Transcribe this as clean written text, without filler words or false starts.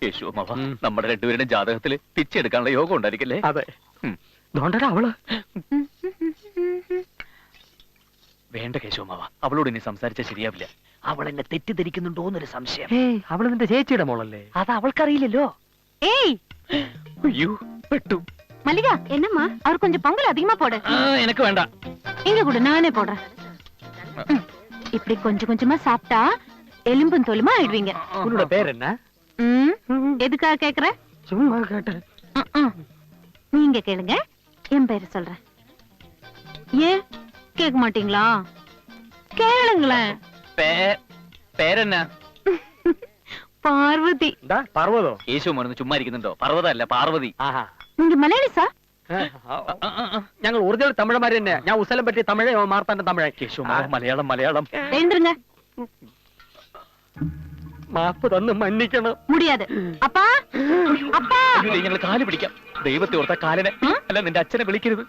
യേശുമാവ നമ്മുടെ രണ്ടുപേരുടെ ജാതകത്തില് പിച്ചെടുക്കാനുള്ള യോഗം ഉണ്ടായിരിക്കല്ലേ? അതെ. അവള് വേണ്ട കേശവമാവ, അവളോട് ഇനി സംസാരിച്ചാൽ ശരിയാവില്ല. അവൾ എന്നെ തെറ്റിദ്ധരിക്കുന്നുണ്ടോ എന്നൊരു സംശയം. അവള് നിന്റെ ചേച്ചിയുടെ മോളല്ലേ? അത് അവൾക്കറിയില്ലല്ലോ. ஏய் അയ്യോ, പെട്ടു. மல்லிகா என்னம்மா அவர் கொஞ்சம் பொங்கல் அதிகமா போடு. எனக்கு വേണ്ട. இங்க கூட நானே போடுறேன். இப்படி கொஞ்சம் கொஞ்சமா சாப்பிட்டா எலும்பும் தோலுமா ஆயிடுவீங்க. உன்னோட பேர் என்ன? எதுக்காக கேக்குற? சும்மா கேட்டேன். நீங்க கேளுங்க, என் பேரு சொல்றேன். ஏன் கேட்க மாட்டீங்களா? கேளுங்களேன். പേരെന്നാ? பார்வதி. പർവ്വതോ? യേശു മോനൊന്ന് ചുമ്മാ ഇരിക്കുന്നുണ്ടോ? പർവ്വതല്ല, പാർവതി. நீங்க மலையாளிசா? ഞങ്ങൾ ഒറിജിനൽ തമിഴന്മാര് തന്നെ. ഞാൻ ഉസലം പറ്റിയ തമിഴ്, മാർത്താന്റെ തമിഴ്. യേശു മലയാളം മലയാളം. எழுந்துருங்க. മാപ്പ് തന്ന് മன்னிക്കണം. முடியாது. அப்பா அப்பா ഞങ്ങൾ കാല് പിടിക്കാം. ദൈവത്തെ ഓർത്ത കാലനെ അല്ല നിന്റെ അച്ഛനെ വിളിക്കരുത്.